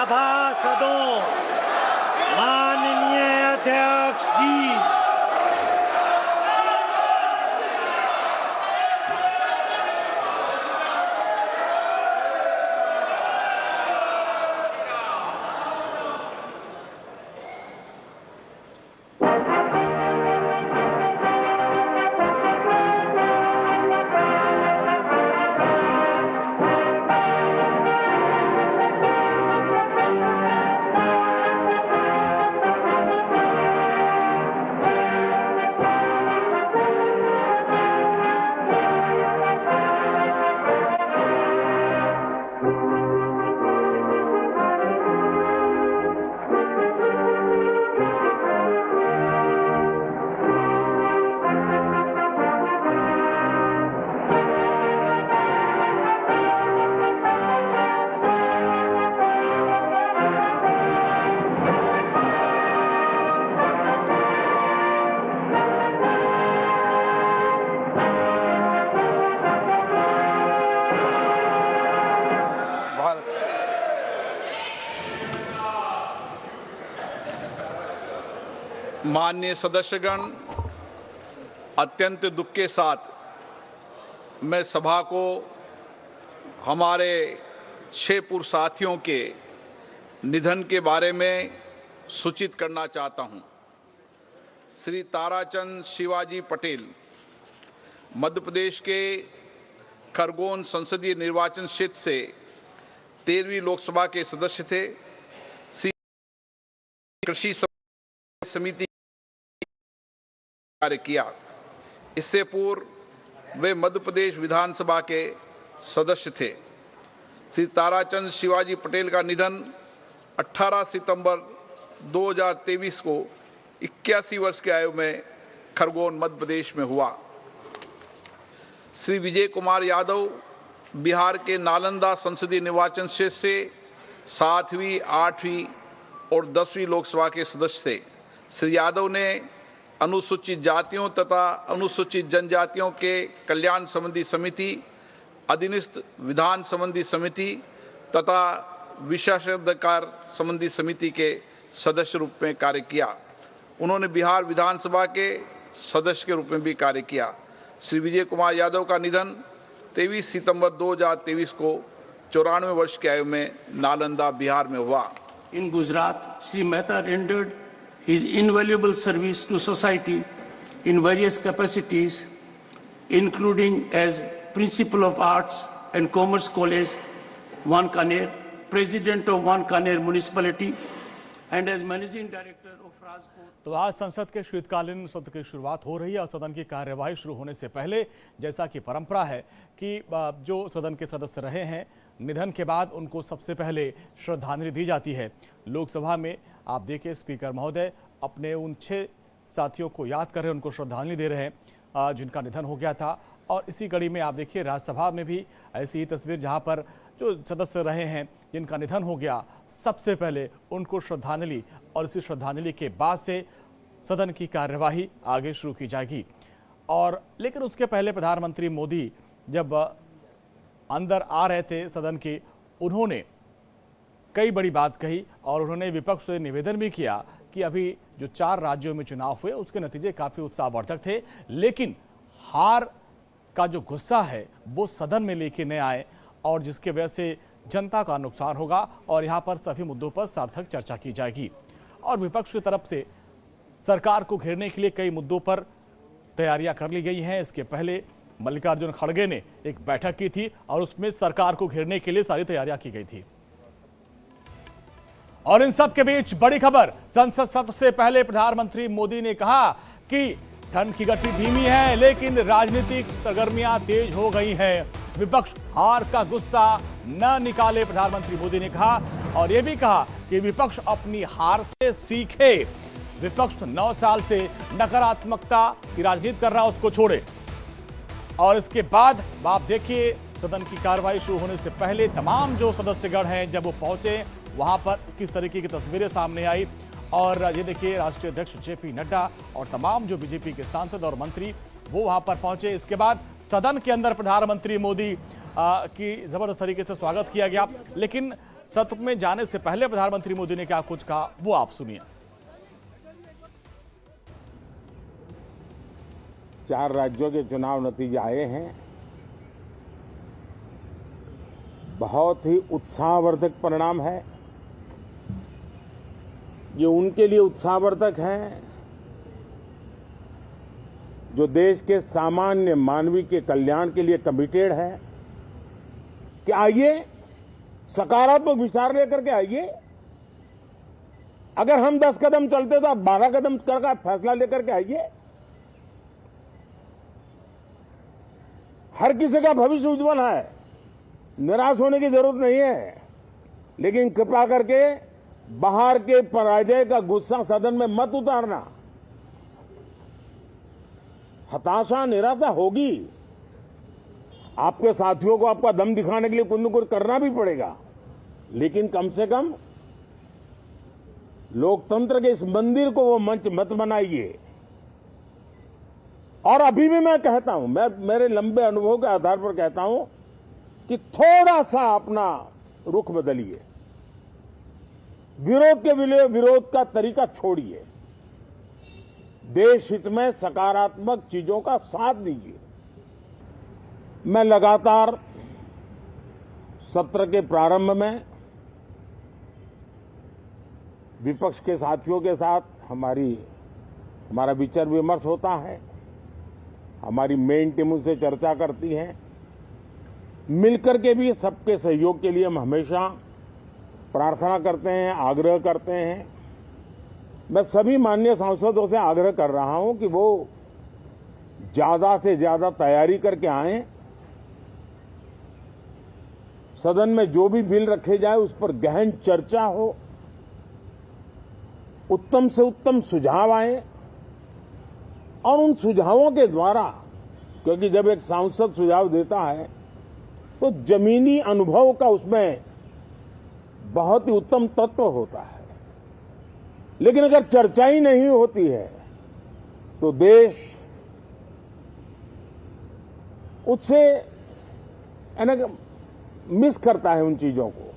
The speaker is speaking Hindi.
सभासदों, माननीय अध्यक्ष जी, माननीय सदस्यगण, अत्यंत दुख के साथ मैं सभा को हमारे 6 पूर्व साथियों के निधन के बारे में सूचित करना चाहता हूं। श्री ताराचंद शिवाजी पटेल मध्य प्रदेश के खरगोन संसदीय निर्वाचन क्षेत्र से 13वीं लोकसभा के सदस्य थे। श्री कृषि समिति कार्य किया। इससे पूर्व वे मध्य प्रदेश विधानसभा के सदस्य थे। श्री ताराचंद शिवाजी पटेल का निधन 18 सितंबर 2023 को 81 वर्ष की आयु में खरगोन मध्य प्रदेश में हुआ। श्री विजय कुमार यादव बिहार के नालंदा संसदीय निर्वाचन क्षेत्र से 7वीं, 8वीं और 10वीं लोकसभा के सदस्य थे। श्री यादव ने अनुसूचित जातियों तथा अनुसूचित जनजातियों के कल्याण संबंधी समिति, अधीनस्थ विधान संबंधी समिति तथा विशेषाधिकार संबंधी समिति के सदस्य रूप में कार्य किया। उन्होंने बिहार विधानसभा के सदस्य के रूप में भी कार्य किया। श्री विजय कुमार यादव का निधन 23 सितंबर 2023 को 94 वर्ष की आयु में नालंदा, बिहार में हुआ। In Gujarat, Sri Mehta rendered his invaluable service to society in various capacities, including as Principal of Arts and Commerce College, Wankaner, President of Wankaner Municipality, and as Managing Director of Rajkot. तो आज संसद के शीतकालीन सत्र की शुरुआत हो रही है और सदन की कार्यवाही शुरू होने से पहले जैसा कि परंपरा है कि जो सदन के सदस्य रहे हैं, निधन के बाद उनको सबसे पहले श्रद्धांजलि दी जाती है। लोकसभा में आप देखिए स्पीकर महोदय अपने उन 6 साथियों को याद कर रहे हैं, उनको श्रद्धांजलि दे रहे हैं जिनका निधन हो गया था। और इसी कड़ी में आप देखिए राज्यसभा में भी ऐसी ही तस्वीर जहां पर जो सदस्य रहे हैं जिनका निधन हो गया, सबसे पहले उनको श्रद्धांजलि और इसी श्रद्धांजलि के बाद से सदन की कार्यवाही आगे शुरू की जाएगी। और लेकिन उसके पहले प्रधानमंत्री मोदी जब अंदर आ रहे थे सदन के, उन्होंने कई बड़ी बात कही और उन्होंने विपक्ष से निवेदन भी किया कि अभी जो 4 राज्यों में चुनाव हुए उसके नतीजे काफ़ी उत्साहवर्धक थे, लेकिन हार का जो गुस्सा है वो सदन में लेके न आए और जिसके वजह से जनता का नुकसान होगा और यहाँ पर सभी मुद्दों पर सार्थक चर्चा की जाएगी। और विपक्ष की तरफ से सरकार को घेरने के लिए कई मुद्दों पर तैयारियां कर ली गई हैं। इसके पहले मल्लिकार्जुन खड़गे ने एक बैठक की थी और उसमें सरकार को घेरने के लिए सारी तैयारियां की गई थी। और इन सब के बीच बड़ी खबर, संसद सत्र से पहले प्रधानमंत्री मोदी ने कहा कि ठंड की गति धीमी है लेकिन राजनीतिक सरगर्मियां तेज हो गई हैं। विपक्ष हार का गुस्सा न निकाले, प्रधानमंत्री मोदी ने कहा। और यह भी कहा कि विपक्ष अपनी हार से सीखे। विपक्ष 9 साल से नकारात्मकता की राजनीति कर रहा है, उसको छोड़े। और इसके बाद आप देखिए सदन की कार्यवाही शुरू होने से पहले तमाम जो सदस्यगण हैं जब वो पहुंचे वहां पर किस तरीके की तस्वीरें सामने आई। और ये देखिए राष्ट्रीय अध्यक्ष जेपी नड्डा और तमाम जो बीजेपी के सांसद और मंत्री वो वहां पर पहुंचे। इसके बाद सदन के अंदर प्रधानमंत्री मोदी की जबरदस्त तरीके से स्वागत किया गया। लेकिन सत्र में जाने से पहले प्रधानमंत्री मोदी ने क्या कुछ कहा, वो आप सुनिए। 4 राज्यों के चुनाव नतीजे आए हैं। बहुत ही उत्साहवर्धक परिणाम है। ये उनके लिए उत्साहवर्धक है जो देश के सामान्य मानवी के कल्याण के लिए कमिटेड है कि आइए सकारात्मक विचार लेकर के आइए। अगर हम 10 कदम चलते तो आप 12 कदम करके फैसला लेकर के आइए। हर किसी का भविष्य उज्जवल है, निराश होने की जरूरत नहीं है, लेकिन कृपा करके बाहर के पराजय का गुस्सा सदन में मत उतारना। हताशा निराशा होगी, आपके साथियों को आपका दम दिखाने के लिए कुछ न कुछ करना भी पड़ेगा, लेकिन कम से कम लोकतंत्र के इस मंदिर को वो मंच मत बनाइए। और अभी भी मैं कहता हूं, मैं मेरे लंबे अनुभव के आधार पर कहता हूं कि थोड़ा सा अपना रुख बदलिए, विरोध के विरोध का तरीका छोड़िए, देश हित में सकारात्मक चीजों का साथ दीजिए। मैं लगातार सत्र के प्रारंभ में विपक्ष के साथियों के साथ हमारा विचार विमर्श होता है। हमारी मेन टीम उनसे चर्चा करती है। मिलकर के भी सबके सहयोग के लिए हम हमेशा प्रार्थना करते हैं, आग्रह करते हैं। मैं सभी माननीय सांसदों से आग्रह कर रहा हूं कि वो ज्यादा से ज्यादा तैयारी करके आएं। सदन में जो भी बिल रखे जाए उस पर गहन चर्चा हो, उत्तम से उत्तम सुझाव आए और उन सुझावों के द्वारा, क्योंकि जब एक सांसद सुझाव देता है तो जमीनी अनुभव का उसमें बहुत ही उत्तम तत्व होता है, लेकिन अगर चर्चा ही नहीं होती है तो देश उससे मिस करता है उन चीजों को।